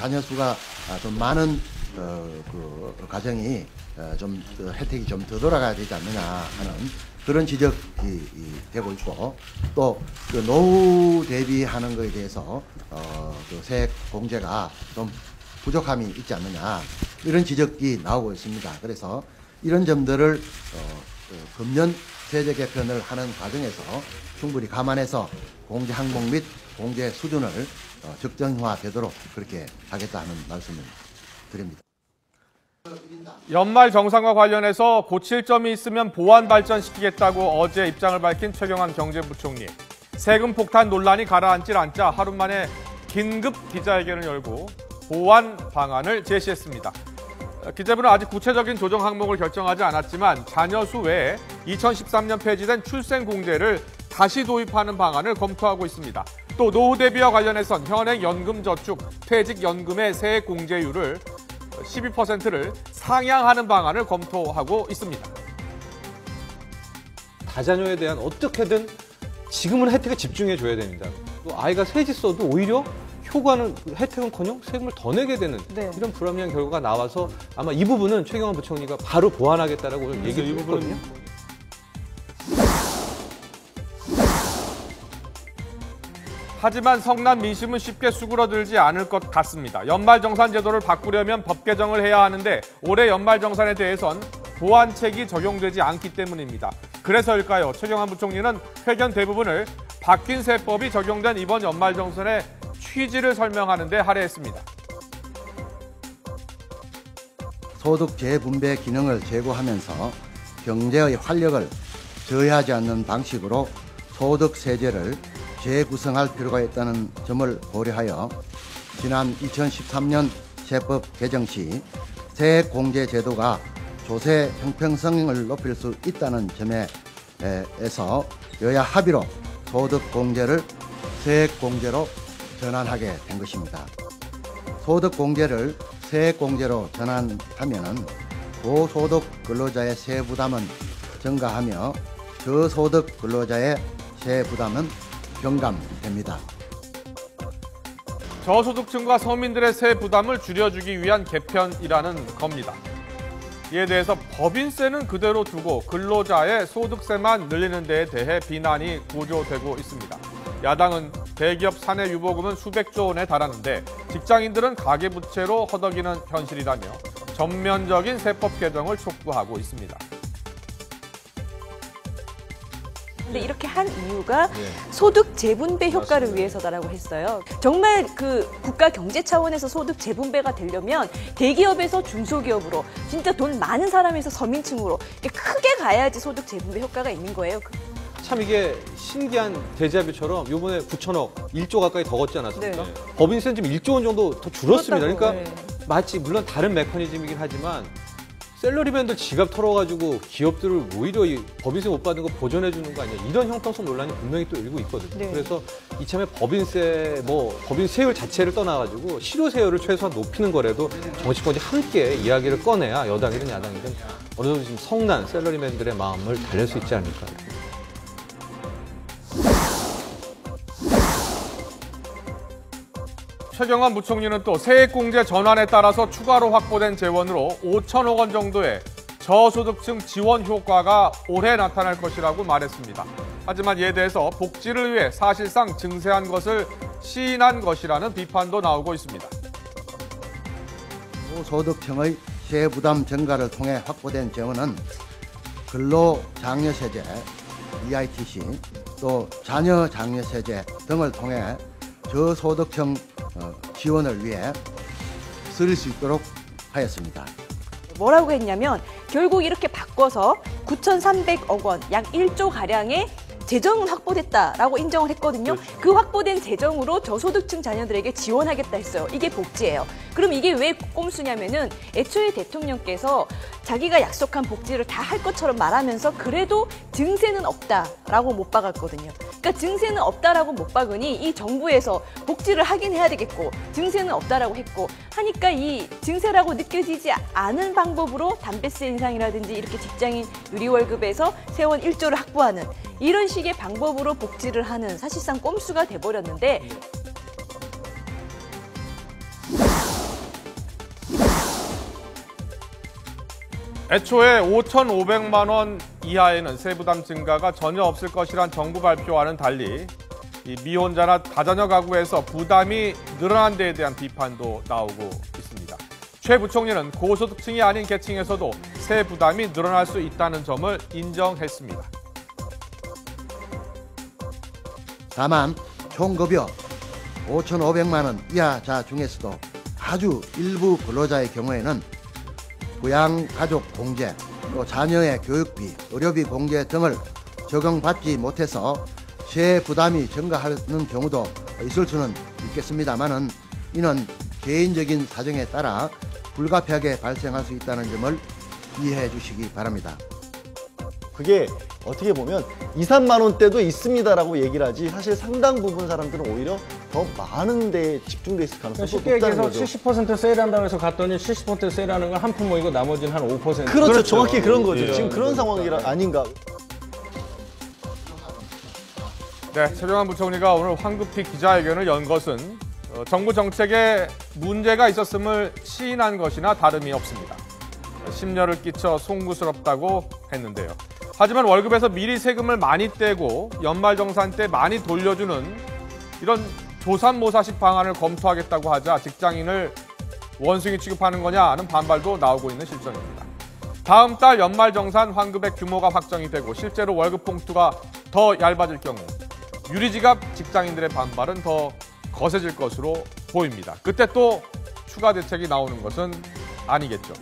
자녀 수가 좀 많은 그 가정이 좀 혜택이 좀 더 돌아가야 되지 않느냐 하는 그런 지적이 되고 있고, 또 그 노후 대비하는 것에 대해서 그 세액 공제가 좀 부족함이 있지 않느냐 이런 지적이 나오고 있습니다. 그래서 이런 점들을 금년 세제 개편을 하는 과정에서 충분히 감안해서 공제 항목 및 공제 수준을 적정화되도록 그렇게 하겠다는 말씀을 드립니다. 연말 정산과 관련해서 고칠 점이 있으면 보완 발전시키겠다고 어제 입장을 밝힌 최경환 경제부총리. 세금 폭탄 논란이 가라앉질 않자 하루 만에 긴급 기자회견을 열고 보완 방안을 제시했습니다. 기재부는 아직 구체적인 조정 항목을 결정하지 않았지만 자녀 수 외에 2013년 폐지된 출생공제를 다시 도입하는 방안을 검토하고 있습니다. 또 노후 대비와 관련해선 현행 연금저축, 퇴직연금의 세액 공제율을 12%를 상향하는 방안을 검토하고 있습니다. 다자녀에 대한 어떻게든 지금은 혜택에 집중해줘야 됩니다. 또 아이가 셋 있어도 오히려 효과는 혜택은커녕 세금을 더 내게 되는 이런 불합리한 결과가 나와서 아마 이 부분은 최경환 부총리가 바로 보완하겠다라고 오늘 얘기를 했거든요. 하지만 성난 민심은 쉽게 수그러들지 않을 것 같습니다. 연말정산 제도를 바꾸려면 법 개정을 해야 하는데 올해 연말정산에 대해선 보완책이 적용되지 않기 때문입니다. 그래서일까요? 최경환 부총리는 회견 대부분을 바뀐 세법이 적용된 이번 연말정산의 취지를 설명하는 데 할애했습니다. 소득 재분배 기능을 제고하면서 경제의 활력을 저해하지 않는 방식으로 소득 세제를 재구성할 필요가 있다는 점을 고려하여 지난 2013년 세법 개정 시 세액공제 제도가 조세 형평성을 높일 수 있다는 점에서 여야 합의로 소득공제를 세액공제로 전환하게 된 것입니다. 소득공제를 세액공제로 전환하면 고소득 근로자의 세부담은 증가하며 저소득 근로자의 세부담은 경감됩니다. 저소득층과 서민들의 세 부담을 줄여주기 위한 개편이라는 겁니다. 이에 대해서 법인세는 그대로 두고 근로자의 소득세만 늘리는 데에 대해 비난이 고조되고 있습니다. 야당은 대기업 사내 유보금은 수백조 원에 달하는데 직장인들은 가계부채로 허덕이는 현실이라며 전면적인 세법 개정을 촉구하고 있습니다. 근데 이렇게 한 이유가 소득 재분배 효과를 위해서다라고 했어요. 정말 그 국가 경제 차원에서 소득 재분배가 되려면 대기업에서 중소기업으로 진짜 돈 많은 사람에서 서민층으로 이렇게 크게 가야지 소득 재분배 효과가 있는 거예요. 참 이게 신기한 데자뷰처럼 이번에 9천억, 1조 가까이 더 걷지 않았습니까? 네. 법인세는 지금 1조 원 정도 더 줄었습니다. 그러니까 네. 마치 물론 다른 메커니즘이긴 하지만 샐러리맨들 지갑 털어가지고 기업들을 오히려 이 법인세 못 받는 거 보전해 주는 거 아니야, 이런 형평성 논란이 분명히 또 일고 있거든요. 네. 그래서 이참에 법인세율 자체를 떠나가지고 실효세율을 최소한 높이는 거라도 정치권이 함께 이야기를 꺼내야 여당이든 야당이든 어느 정도 지금 성난 샐러리맨들의 마음을 달랠 수 있지 않을까. 최경환 부총리는 또 세액공제 전환에 따라서 추가로 확보된 재원으로 5천억 원 정도의 저소득층 지원 효과가 올해 나타날 것이라고 말했습니다. 하지만 이에 대해서 복지를 위해 사실상 증세한 것을 시인한 것이라는 비판도 나오고 있습니다. 소득층의 세부담 증가를 통해 확보된 재원은 근로장려세제, EITC, 또 자녀장려세제 등을 통해 저소득층 지원을 위해 쓸 수 있도록 하였습니다. 뭐라고 했냐면 결국 이렇게 바꿔서 9,300억 원, 약 1조 가량의 재정은 확보됐다라고 인정을 했거든요. 그렇죠. 그 확보된 재정으로 저소득층 자녀들에게 지원하겠다 했어요. 이게 복지예요. 그럼 이게 왜 꼼수냐면은 애초에 대통령께서 자기가 약속한 복지를 다 할 것처럼 말하면서 그래도 증세는 없다라고 못 박았거든요. 그러니까 증세는 없다라고 못 박으니 이 정부에서 복지를 하긴 해야 되겠고 증세는 없다라고 했고 하니까 이 증세라고 느껴지지 않은 방법으로 담배세 인상이라든지 이렇게 직장인 유리월급에서 세원 1조를 확보하는 이런 식의 방법으로 복지를 하는 사실상 꼼수가 돼버렸는데 애초에 5,500만 원 이하에는 세부담 증가가 전혀 없을 것이란 정부 발표와는 달리 이 미혼자나 다자녀 가구에서 부담이 늘어난 데에 대한 비판도 나오고 있습니다. 최 부총리는 고소득층이 아닌 계층에서도 세 부담이 늘어날 수 있다는 점을 인정했습니다. 다만 총급여 5,500만 원 이하자 중에서도 아주 일부 근로자의 경우에는 부양가족 공제, 또 자녀의 교육비, 의료비 공제 등을 적용받지 못해서 세 부담이 증가하는 경우도 있을 수는 있겠습니다만은 이는 개인적인 사정에 따라 불가피하게 발생할 수 있다는 점을 이해해 주시기 바랍니다. 그게 어떻게 보면 2, 3만 원대도 있습니다라고 얘기를 하지 사실 상당 부분 사람들은 오히려 더 많은 데에 집중돼 있을 가능성이 쉽게 높다는 얘기해서 거죠. 70% 세일한다고 해서 갔더니 70% 세일하는 건 한 푼 모이고 나머지는 한 5%. 그렇죠. 정확히 그런 거죠. 예. 지금 그런 상황이라 아닌가. 네, 최경환 부총리가 오늘 황급히 기자회견을 연 것은 정부 정책에 문제가 있었음을 시인한 것이나 다름이 없습니다. 심려를 끼쳐 송구스럽다고 했는데요. 하지만 월급에서 미리 세금을 많이 떼고 연말정산 때 많이 돌려주는 이런 조삼모사식 방안을 검토하겠다고 하자 직장인을 원숭이 취급하는 거냐는 반발도 나오고 있는 실정입니다. 다음 달 연말정산 환급액 규모가 확정이 되고 실제로 월급 봉투가 더 얇아질 경우 유리지갑 직장인들의 반발은 더 거세질 것으로 보입니다. 그때 또 추가 대책이 나오는 것은 아니겠죠.